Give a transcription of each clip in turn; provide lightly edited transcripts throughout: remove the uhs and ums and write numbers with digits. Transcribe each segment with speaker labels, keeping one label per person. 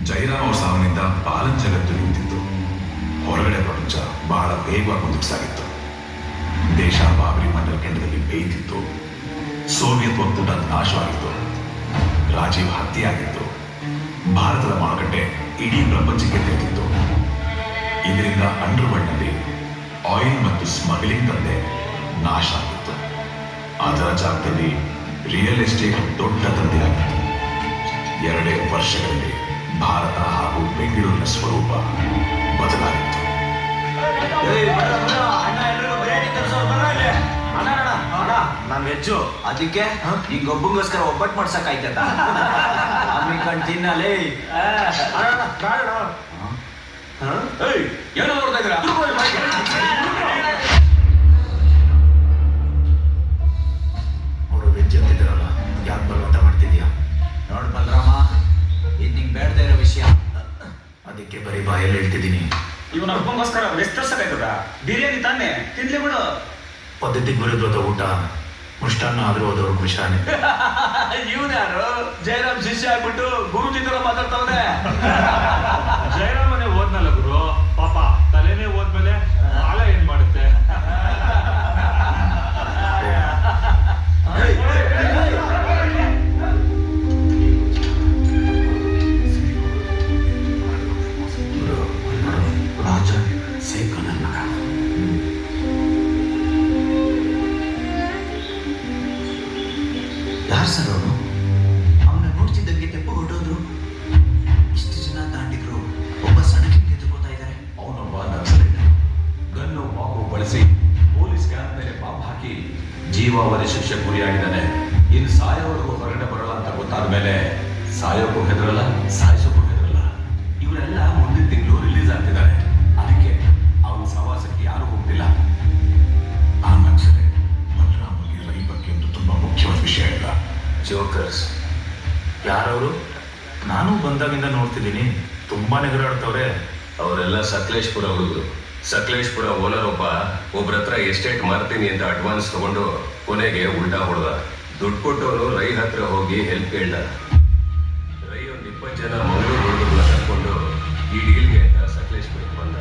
Speaker 1: ಜಯರಾಮ್ ಅವ್ರ ಸಾವಿನಿಂದ ಪಾಲನ್ ಜಗತ್ತು ನಿಂತಿತ್ತು. ಹೊರಗಡೆ ಪ್ರಪಂಚ ಬಹಳ ವೇಗವಾಗಿ ಮುಂದಕ್ಕೆ ಸಾಗಿತ್ತು. ದೇಶ ಬಾಬರಿ ಮಂಡಲ ಕೆಂಡದಲ್ಲಿ ಬೇಯ್ತಿತ್ತು. ಸೋವಿಯತ್ ಒಕ್ಕೂಟ ನಾಶವಾಗಿತ್ತು. ರಾಜೀವ್ ಹತ್ಯೆಯಾಗಿತ್ತು. ಭಾರತದ ಮಾರುಕಟ್ಟೆ ಇಡೀ ಪ್ರಪಂಚಕ್ಕೆ ತೆರೆದಿತ್ತು. ಇದರಿಂದ ಅಂಡರ್ವರ್ಲ್ಡ್ ನಲ್ಲಿ ಆಯಿಲ್ ಮತ್ತು ಸ್ಮಗ್ಲಿಂಗ್ ದಂಧೆ ನಾಶ ಆಗಿತ್ತು. ಅದರ ಜಾಗದಲ್ಲಿ ರಿಯಲ್ ಎಸ್ಟೇಟ್ ದೊಡ್ಡ ದಂಧೆಯಾಗಿತ್ತು. 2 ವರ್ಷಗಳಲ್ಲಿ ಭಾರತ ಹಾಗೂ ಬೆಂಗಳೂರಿನ ಸ್ವರೂಪ ಬದಲಾಗಿತ್ತು.
Speaker 2: ನಾನು ವೆಜ್ಜು, ಅದಕ್ಕೆ ಈ ಗೊಬ್ಬಂಗೋಸ್ಕರ ಒಬ್ಬಟ್ಟು ಮಾಡ್ಸಕ್ಕಾಯ್ತದ ತಿನ್ನಲೇ.
Speaker 3: ಏನೋ ನೋಡ್ತಾ ಇದ್ದೀರಾ?
Speaker 2: ಅವರು ವೆಜ್ ಅಂತಿದ್ದಾರಲ್ಲ, ಯಾಕೆ ಬಲವಂತ ಮಾಡ್ತಿದ್ಯಾ? ನೋಡ್ ಬಲರಾಮ, ಇದು ನಿಂಗೆ ಬೇಡದೇ ಇರೋ ವಿಷಯ, ಅದಕ್ಕೆ ಬರೀ ಬಾಯಲ್ಲಿ ಹೇಳ್ತಿದ್ದೀನಿ.
Speaker 3: ಇವನ ಹಬ್ಬಂಗೋಸ್ಕರ ವೆಜ್ ತರ್ಸಕ್ಕಾಯ್ತದ? ಬಿರಿಯಾನಿ ತಾನೇ, ತಿನ್ಲಿ ಬಿಡು.
Speaker 2: ಪದ್ಧತಿಗೆ ವಿರುದ್ಧದ ಊಟ ಮುಷ್ಟಾನ್ನ ಆದ್ರೂ ಹೋದವ್ರು ಖುಷಾನೆ.
Speaker 3: ಇವನ್ ಯಾರು? ಜಯರಾಮ್ ಶಿಷ್ಯ ಆಗ್ಬಿಟ್ಟು ಗುರುಜಿ ತರ ಮಾತಾಡ್ತಾವನೆ.
Speaker 4: ಜಯರಾಮನೇ ಓದ್ನಲ್ಲ ಗುರು, ಪಾಪ ತಲೆನೇ ಓದ್ಮೇಲೆ ಕಾಲ ಏನ್ ಮಾಡುತ್ತೆ?
Speaker 2: ರಾಜ ಸೇಕು ನನ್ನ ಮಗ. ಯಾರು ಸರ್ ಅವನು? ಅವನ್ನ ನೋಡ್ತಿದ್ದಂಗೆ ತೆಪ್ಪು ಹೊಟ್ಟೋದ್ರು. ಇಷ್ಟು ಜನ ದಾಂಡಿಗರು ಒಬ್ಬ ಸಡಕ್ಕೆ ತಗೋತಾ ಇದ್ದಾರೆ.
Speaker 1: ಅವನೊಬ್ಬ ನಕ್ಸಲೈಟ್. ಗನ್ನು ಬಾಂಬು ಬಳಸಿ ಪೊಲೀಸ್ ಕ್ಯಾಂಪ್ ಮೇಲೆ ಬಾಂಬ್ ಹಾಕಿ ಜೀವಾವಧಿ ಶಿಕ್ಷೆ ಗುರಿಯಾಗಿದ್ದಾನೆ. ಇನ್ನು ಸಾಯೋವರೆಗೂ ಹೊರಗಡೆ ಬರಲ್ಲ ಅಂತ ಗೊತ್ತಾದ ಮೇಲೆ ಸಾಯೋಕ್ಕೂ ಹೆದರಲ್ಲ, ಸಾಯಿಸೋಕ್ಕೂ ಹೆದರಲ್ಲ. ಇವರೆಲ್ಲ ಮುಂದಿನ ತಿಂಗಳು ರಿಲೀಸ್ ಆಗ್ತಿದ್ದಾರೆ. ಅದಕ್ಕೆ ಅವನ ಸವಾಸಕ್ಕೆ ಯಾರು ಹೋಗ್ತಿಲ್ಲ. ಆ ನಕ್ಸಲೆ ಬಲರಾಮನಿಗೆ ರೈ ಬಗ್ಗೆ ಒಂದು ತುಂಬಾ ಮುಖ್ಯವಾದ ವಿಷಯ ಇಲ್ಲ.
Speaker 2: ಜೋಕರ್ಸ್ ಯಾರವರು? ನಾನು ಬಂದಾಗಿಂದ ನೋಡ್ತಿದ್ದೀನಿ, ತುಂಬಾ ನೆಗರಾಡ್ತವ್ರೆ.
Speaker 5: ಅವರೆಲ್ಲ ಸಕಲೇಶ್ಪುರ ಹುಡುಗರು. ಸಕಲೇಶ್ಪುರ ಓನರ್ ಒಬ್ಬರ ಹತ್ರ ಎಸ್ಟೇಟ್ ಮಾರ್ತೀನಿ ಅಂತ ಅಡ್ವಾನ್ಸ್ ತಗೊಂಡು ಕೊನೆಗೆ ಉಲ್ಟಾ ಹೊಡೆದ. ದುಡ್ಡು ಕೊಟ್ಟವನು ರೈ ಹತ್ರ ಹೋಗಿ ಹೆಲ್ಪ್ ಕೇಳ್ದ. ರೈ ಒಂದು 20 ಜನ ಮಂಗಳೂರು ಹುಡುಗರನ್ನ ಕರ್ಕೊಂಡು ಈ ಡೀಲ್ಗೆ ಅಂತ ಸಕಲೇಶ್ಪುರಕ್ಕೆ ಬಂದ.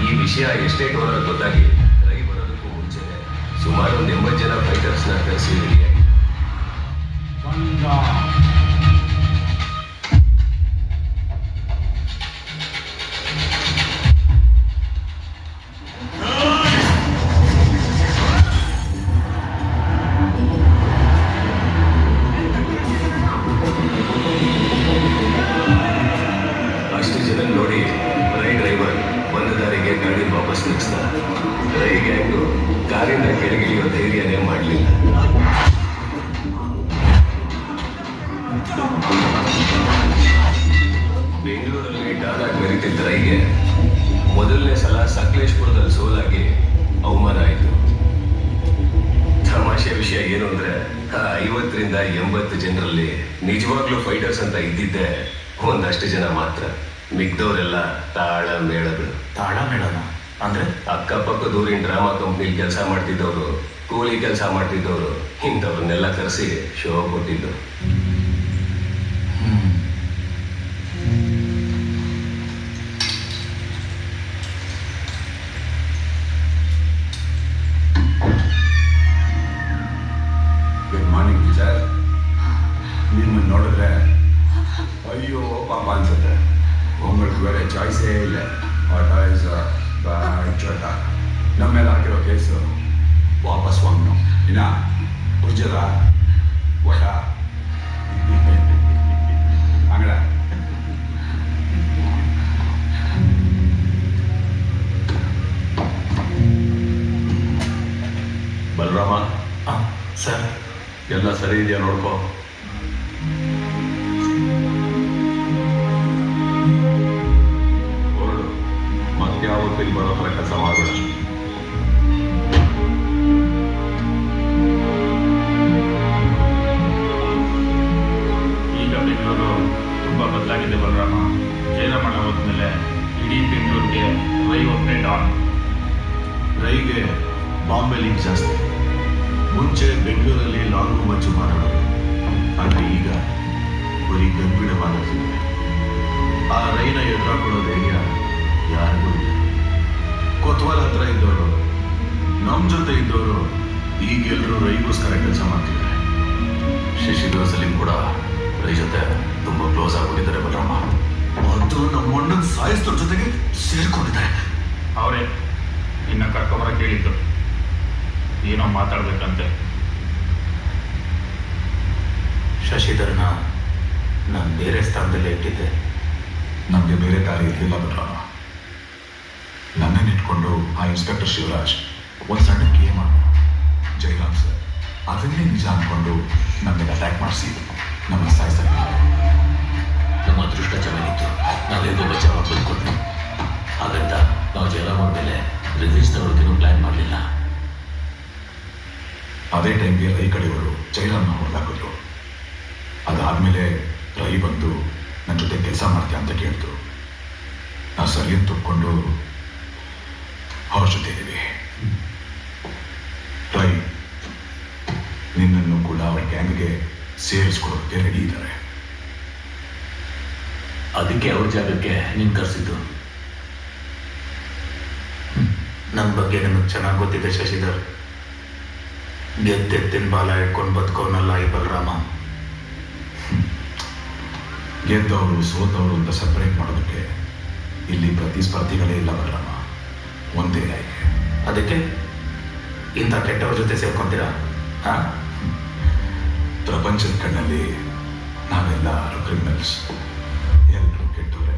Speaker 5: ಈ ವಿಷಯ ಎಸ್ಟೇಟ್ ಓನರ್ ಗೊತ್ತಾಗಿ ರೈ ಬರೋದಕ್ಕೂ ಮುಂಚೆನೆ ಸುಮಾರು ಒಂದು 80 ಜನ ಫೈಟರ್ಸ್ನ ಕರೆಸಿ ರೆಡಿಯಾಗಿ ಅಷ್ಟು ಜನ ನೋಡಿ ರೈ ಡ್ರೈವರ್ ಬಂದ ದಾರಿಗೆ ಗಾಡಿ ವಾಪಸ್ ನಿಲ್ಲಿಸ್ದ. ರೈ ಗ್ಯಾಂಗು ಕಾರಿಂದ ಕೆಳಗಿಳಿಯೋ ಧೈರ್ಯನೇ ಮಾಡಲಿಲ್ಲ. ಬೆಂಗಳೂರಲ್ಲಿ ಡಾನಾಗಿ ಮೆರೀತಿದ್ದ ರೈಗೆ ಮೊದಲನೇ ಸಲ ಸಕಲೇಶ್ಪುರದಲ್ಲಿ ಸೋಲಾಗಿ ಅವಮಾನ ಆಯಿತು. ತಮಾಷೆ ವಿಷಯ ಏನು ಅಂದ್ರೆ 50 ರಿಂದ 80 ಜನರಲ್ಲಿ ನಿಜವಾಗ್ಲೂ ಫೈಟರ್ಸ್ ಅಂತ ಇದ್ದಿದ್ದೆ ಒಂದಷ್ಟು ಜನ ಮಾತ್ರ. ಮಿಗ್ದವರೆಲ್ಲ ತಾಳ ಮೇಳಗಳು.
Speaker 2: ತಾಳ ಮೇಳನ ಅಂದ್ರೆ?
Speaker 5: ಅಕ್ಕಪಕ್ಕ ದೂರಿನ ಡ್ರಾಮಾ ಕಂಪ್ನಿಲಿ ಕೆಲಸ ಮಾಡ್ತಿದ್ದವರು, ಕೂಲಿ ಕೆಲಸ ಮಾಡ್ತಿದ್ದವರು, ಇಂಥವ್ರನ್ನೆಲ್ಲ ಕರೆಸಿ ಶೋ ಕೊಟ್ಟಿದ್ದು.
Speaker 1: Good morning teacher. ನಿಮ್ಮನ್ನು ನೋಡಿದ್ರೆ ಅಯ್ಯೋ ಪಾಪ ಅನ್ಸುತ್ತೆ. உங்களுக்கு ಬೇರೆ ಚಾಯ್ಸೇ ಇಲ್ಲ. ಆಟ ಇಸ್ ಬ್ಯಾಡ್ ಚಟ. ನಮ್ಮ ಮೇಲೆ ಹಾಕಿರೋ ಕೇಸು ವಾಪಸ್ ವಾಂಗ್ನು. ಇನ್ನ ಉರ್ಜದ ಒಟ ಅಂಗಡ ಬಲರಾಮ,
Speaker 2: ಸರ್
Speaker 1: ಎಲ್ಲ ಸರಿ ಇದೆಯಾ ನೋಡ್ಕೋ. ಹೊರಡು, ಮತ್ಯಾವತ್ತೂ ಇಲ್ಲಿ ಬರೋ ಥರ ಕೆಲಸ ಮಾಡಬೇಡ.
Speaker 4: ಈಗ ಬೆಂಗಳೂರು ತುಂಬಾ ಬದಲಾಗಿದೆ ಬಲರಾಮ. ಜಯರಾಮಣ್ಣ ಹೋದ್ಮೇಲೆ ಇಡೀ ಬೆಂಗಳೂರಿಗೆ ರೈ ಒಬ್ಬನೇ ಡಾನ್.
Speaker 6: ರೈಗೆ ಬಾಂಬೆ ಲಿಂಕ್ ಜಾಸ್ತಿ. ಮುಂಚೆ ಬೆಂಗಳೂರಲ್ಲಿ ಲಾಂಗು ಮಚ್ಚು ಮಾತಾಡೋದು, ಆದರೆ ಈಗ ಬರೀ ಗಂಭೀರ ಮಾತಾಡ್ತಿದ್ದಾರೆ. ಸಿಕ್ಕಾಕೊಳ್ಳೋ ಧೈರ್ಯ ಯಾರಿಗೂ ಇಲ್ಲ. ಕೊತ್ವಾಲ್ ಹತ್ರ ಇದ್ದವರು, ನಮ್ಮ ಜೊತೆ ಇದ್ದವರು ಈಗೆಲ್ಲರೂ ರೈಗೋಸ್ಕರ ಕೆಲಸ ಮಾಡ್ತಿದ್ದಾರೆ.
Speaker 1: ಶಶಿಧರ್ ಸಲೀಂ ಕೂಡ ರೈ ಜೊತೆ ತುಂಬಾ ಕ್ಲೋಸ್ ಆಗಿಬಿಟ್ಟಿದ್ದಾರೆ ಬಲರಾಮ.
Speaker 6: ಅದು ನಮ್ಮ ಅಣ್ಣನ ಸಾಯಿಸ್ತರ ಜೊತೆಗೆ ಸೇರ್ಕೊಂಡಿದ್ದಾರೆ.
Speaker 4: ಅವರೇ ಇನ್ನ ಕರ್ಕೊಂಬರ ಕೇಳಿದ್ದು, ಏನೋ ಮಾತಾಡ್ಬೇಕಂತೆ.
Speaker 2: ಶಶಿಧರ್ನ ನಾನು ಬೇರೆ ಸ್ಥಾನದಲ್ಲಿ ಇಟ್ಟಿದ್ದೆ.
Speaker 6: ನಮಗೆ ಬೇರೆ ದಾರಿ ಇರಲಿಲ್ಲ ಬಲರಾಮ. ನನ್ನನ್ನು ಇಟ್ಕೊಂಡು ಆ ಇನ್ಸ್ಪೆಕ್ಟರ್ ಶಿವರಾಜ್ ಒಂದು ಸಣ್ಣ ಗೇಮ್ ಮಾಡ, ಜೈರಾಮ್ ಸರ್ ಅದನ್ನೇ ನಿಜ ಅಂದ್ಕೊಂಡು ನಮಗೆ ಅಟ್ಯಾಕ್ ಮಾಡಿಸಿ ನಮ್ಮನ್ನು ಸಾಯಿಸ್ತಾರೆ.
Speaker 3: ನಮ್ಮ ಅದೃಷ್ಟ ಚೆನ್ನಾಗಿತ್ತು, ನಾವೇಗೋ ಬಚಾವಾಗಿ ಬಂದ್ಕೊಟ್ವಿ. ಹಾಗಂತ ನಾವು ಜಯರಾಮ್ ಅವ್ರ ಮೇಲೆ ರಿವೆಂಜ್ ತಗೊಳ್ಳೋದೇನು ಪ್ಲಾನ್ ಮಾಡಲಿಲ್ಲ.
Speaker 6: ಅದೇ ಟೈಮ್ಗೆ ರೈ ಕಡೆಯವರು ಜೈರಾಮ್ನ ಹೊಡೆದಾಕಿದ್ರು. ಅದಾದಮೇಲೆ ರೈ ಬಂದು ನನ್ನ ಜೊತೆ ಕೆಲಸ ಮಾಡ್ತೀಯ ಅಂತ ಕೇಳಿದ್ರು. ನಾವು ಸರಿ ಅಂತ ಒಪ್ಕೊಂಡು ಅವ್ರ ಜೊತೆ ಇದ್ದೀವಿ. ರೈ ನಿನ್ನನ್ನು ಕೂಡ ಅವ್ರ ಗ್ಯಾಂಗ್ಗೆ ಸೇರಿಸ್ಕೊಳ್ಳೋಕ್ಕೆ ರೆಡಿ ಇದ್ದಾರೆ.
Speaker 3: ಅದಕ್ಕೆ ಅವ್ರ ಜಾಗಕ್ಕೆ ನೀನು ಕರೆಸಿದ್ದು.
Speaker 2: ನನ್ನ ಬಗ್ಗೆ ನಿಮಗೆ ಚೆನ್ನಾಗಿ ಗೊತ್ತಿದೆ ಶಶಿಧರ್. ಗೆದ್ದೆತ್ತಿನ ಬಾಲ ಇಟ್ಕೊಂಡು ಬದುಕೋನಲ್ಲ ಈ ಬಲರಾಮ.
Speaker 6: ಗೆದ್ದವರು ಸೋತವರು ಅಂತ ಸಪರೇಟ್ ಮಾಡೋದಕ್ಕೆ ಇಲ್ಲಿ ಪ್ರತಿಸ್ಪರ್ಧಿಗಳೇ ಇಲ್ಲ ಬಲರಾಮ, ಒಂದೇ ಆಯ್ಕೆ.
Speaker 2: ಅದಕ್ಕೆ ಇಂಥ ಕೆಟ್ಟವ್ರ ಜೊತೆ ಸೇರ್ಕೊಂತೀರಾ? ಹಾಂ,
Speaker 6: ಪ್ರಪಂಚದ ಕಣ್ಣಲ್ಲಿ ನಾವೆಲ್ಲರೂ ಕ್ರಿಮಿನಲ್ಸ್, ಎಲ್ಲರೂ ಕೆಟ್ಟವರೇ.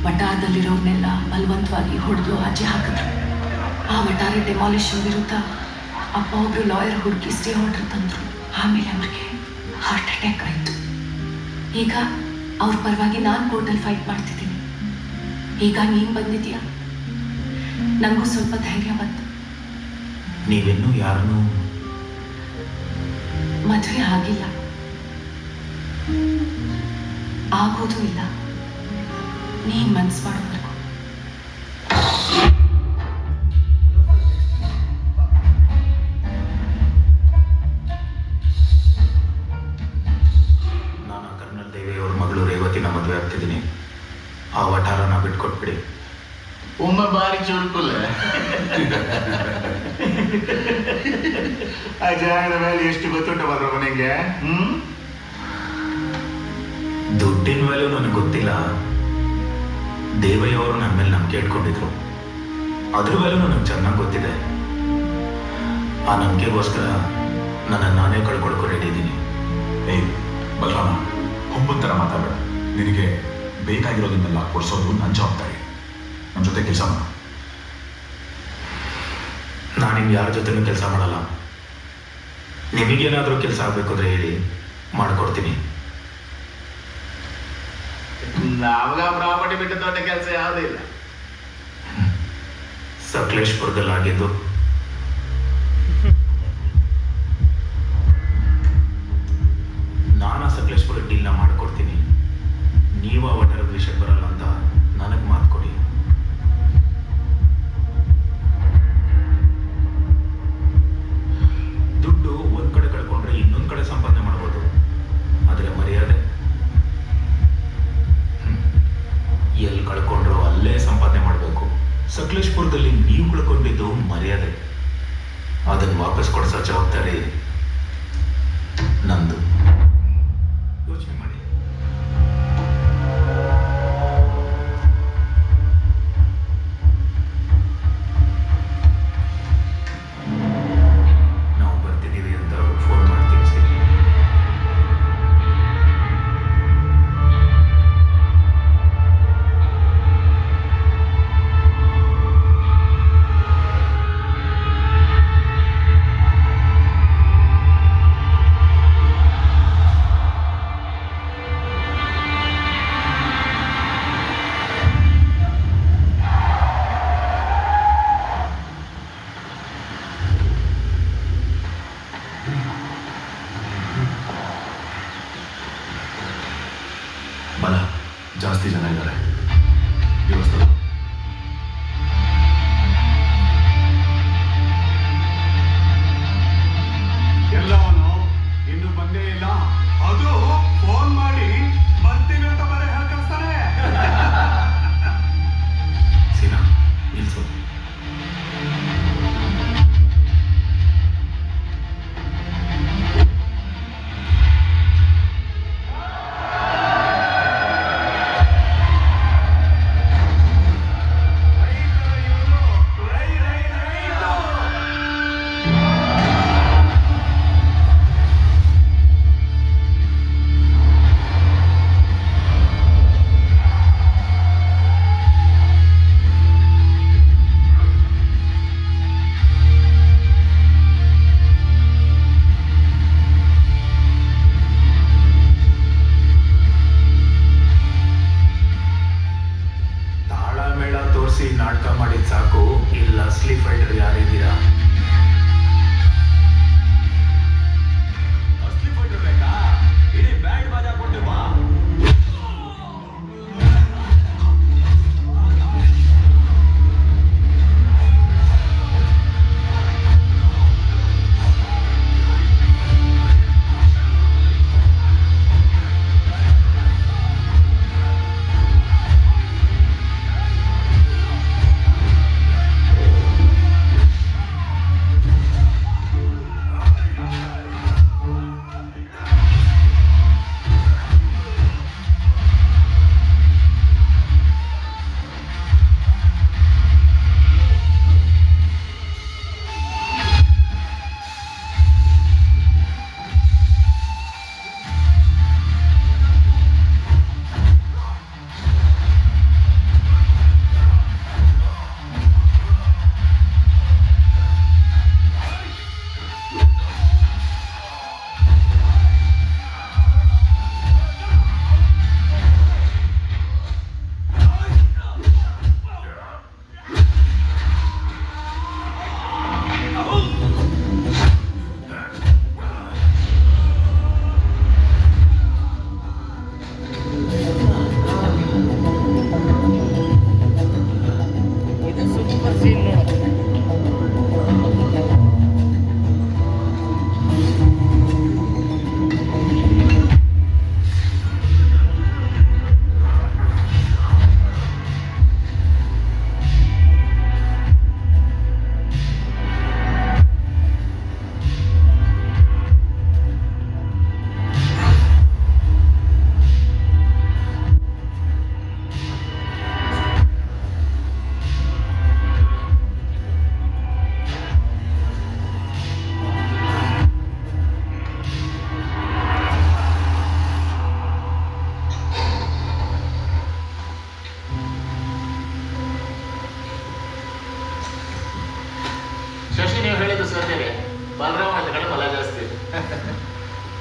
Speaker 7: ವಟಾರದಲ್ಲಿರೋರ್ನೆಲ್ಲ ಬಲವಂತವಾಗಿ ಹೊಡೆದು ಆಚೆ ಹಾಕಿದ್ರು. ಆ ವಟಾರ ಡೆಮಾಲಿಷನ್ ವಿರುದ್ಧ ಅಪ್ಪ ಒಬ್ರು ಲಾಯರ್ ಹುಡುಕಿ ಸ್ಟೇ ಆರ್ಡರ್ ತಂದರು. ಆಮೇಲೆ ಅವ್ರಿಗೆ ಹಾರ್ಟ್ ಅಟ್ಯಾಕ್ ಆಯಿತು. ಈಗ ಅವ್ರ ಪರವಾಗಿ ನಾನು ಕೋರ್ಟಲ್ಲಿ ಫೈಟ್ ಮಾಡ್ತಿದ್ದೀನಿ. ಈಗ ನೀನು ಬಂದಿದ್ಯಾ, ನನಗೂ ಸ್ವಲ್ಪ ಧೈರ್ಯ ಬಂತು.
Speaker 2: ನೀವಿನ್ನೂ ಯಾರನ್ನೂ
Speaker 7: ಮದುವೆ ಆಗಿಲ್ಲ, ಆಗೋದು ಇಲ್ಲ. ನೀನ್ ಮನ್ಸು ಮಾಡೋವರೆಗೂ.
Speaker 2: ನಾನು ಕರ್ನಲ್ ದೇವಿಯವ್ರ ಮಗಳು ರೇವತಿನ ಮದುವೆ ಆಗ್ತಿದ್ದೀನಿ. ಆ ವಠಾರನ ಬಿಟ್ಕೊಟ್ಬಿಡಿ.
Speaker 8: ಒಮ್ಮೆ ಬಾರಿ ಚುರುಕುಲ್ಲ. ಆ ಜಾಗದ ಮೇಲೆ ಎಷ್ಟು ಗೊತ್ತುಂಟು ಬರೋ ಮನೆಗೆ.
Speaker 2: ದುಡ್ಡಿನ ವ್ಯಾಲ್ಯೂ ನನಗೆ ಗೊತ್ತಿಲ್ಲ. ದೇವಯ್ಯವರು ನನ್ನ ಮೇಲೆ ನಂಬಿಕೆ ಇಟ್ಕೊಂಡಿದ್ರು. ಅದ್ರ ವ್ಯಾಲ್ಯೂ ನನಗೆ ಚೆನ್ನಾಗಿ ಗೊತ್ತಿದೆ. ಆ ನಂಬಿಕೆಗೋಸ್ಕರ ನನ್ನನ್ನು ನಾನೇ ಕಳ್ಕೊಳ್ಕೊ ರೆಡಿ ಇದ್ದೀನಿ.
Speaker 6: ಏಯ್ ಬಲರಾಮ, ಹುಬ್ಬನ ಥರ ಮಾತಾಡಬೇಡ. ನಿನಗೆ ಬೇಕಾಗಿರೋದನ್ನೆಲ್ಲ ಕೊಡಿಸೋದು ನನ್ನ ಜವಾಬ್ದಾರಿ. ನಮ್ಮ ಜೊತೆ ಕೆಲಸ ಮಾಡ.
Speaker 2: ನಾನಿನ್ನು ಯಾರ ಜೊತೆನೂ ಕೆಲಸ ಮಾಡಲ್ಲ. ನಿಮಗೇನಾದರೂ ಕೆಲಸ ಆಗಬೇಕು ಅಂದರೆ ಹೇಳಿ, ಮಾಡಿಕೊಡ್ತೀನಿ.
Speaker 8: ನಾವಾಗ ಪ್ರಾಪರ್ಟಿ ಬಿಟ್ಟು ದೊಡ್ಡ ಕೆಲಸ ಯಾವುದೂ ಇಲ್ಲ.
Speaker 2: ಸಕಲೇಶ್ಪುರದಲ್ಲಾಗಿದ್ದು ನಾನು ಸಕಲೇಶ್ಪುರ ಡೀಲ್ನ ಮಾಡಿಕೊಡ್ತೀನಿ.
Speaker 6: ಬಲ ಜಾಸ್ತಿ ಜನ ಇದ್ದಾರೆ. ದೇವಸ್ಥಾನ
Speaker 4: ಎಲ್ಲವನು ಇನ್ನು ಬಂದೇ ಇಲ್ಲ. ಅದು ಫೋನ್ ಮಾಡಿ ಬರ್ತೀವಿ ಅಂತ ಬರೀ ಹೇಳ್ಕಳಿಸ್ತಾನೆ.
Speaker 6: ಸೀನಾ ನಿಲ್ಸು. ನಾಟಕ ಮಾಡಿದ್ ಸಾಕು. ಇಲ್ಲ ಅಸ್ಲಿ ಫೈಟರ್ ಯಾರಿದ್ದೀರಾ?
Speaker 1: ಅಸ್ಲಿ ಫೈಟರ್ ಬೇಕಾ? ಇಡೀ ಬ್ಯಾಂಡ್ ಬಾಜಾ ಕೊಟ್ಟು ಬಾ.
Speaker 8: ಶಶಿ, ನೀವು ಹೇಳಿದ್ದು ಸತ್ಯವೇ. ಬಲರಾಮ ಇದ್ದ ಕಡೆ ಬಲ ಜಾಸ್ತಿ.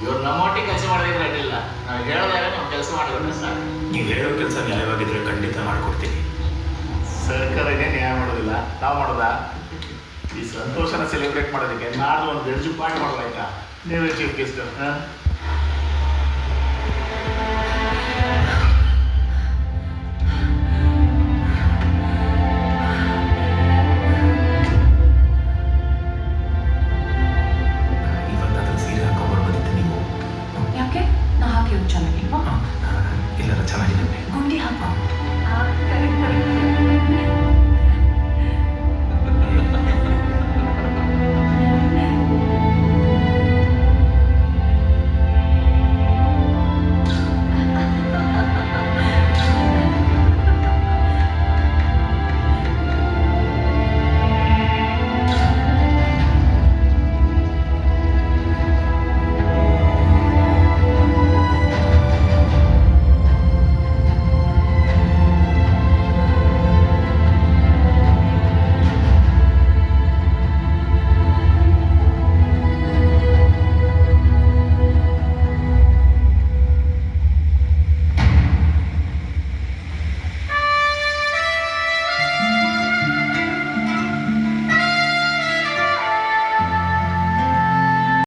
Speaker 8: ಇವ್ರು ನಮ್ಮೊಟ್ಟಿಗೆ ಕೆಲಸ ಮಾಡೋದಿದ್ರೆ ಅಡ್ಡಿಲ್ಲ. ನಾವು ಹೇಳಿದಾಗ ನಾವು ಕೆಲಸ ಮಾಡಿದ್ರೆ ಸಾಕು.
Speaker 2: ನೀವು ಹೇಳೋ ಕೆಲಸ ನ್ಯಾಯವಾಗಿದ್ರೆ ಖಂಡಿತ ಮಾಡಿಕೊಡ್ತೀನಿ.
Speaker 8: ಸರ್ಕಾರಕ್ಕೆ ನ್ಯಾಯ ಮಾಡೋದಿಲ್ಲ, ನಾವು ಮಾಡೋದಾ? ಈ ಸಂತೋಷನ ಸೆಲೆಬ್ರೇಟ್ ಮಾಡೋದಕ್ಕೆ ನಾಡ್ದು ಒಂದು ಬೆಡ್ಜು ಪಾಯಿಂಟ್ ಮಾಡಬೇಕಾ? ನೀವೇ ಚೀಫ್ ಗೆಸ್ಟ್.
Speaker 2: ಇವತ್ತಾದ್ರೂ ಸೀರೆ ಹಾಕೊಂಡ್ಬರ್ ಬಂದಿತ್ತು ನೀವು.
Speaker 7: ಯಾಕೆ? ನಾ ಹಾಕಿರೋದು ಚೆನ್ನಾಗಿಲ್ವಾ?
Speaker 2: ಇಲ್ಲರ ಚೆನ್ನಾಗಿದೆ.
Speaker 7: ಗುಂಡಿ ಹಾಕೋ.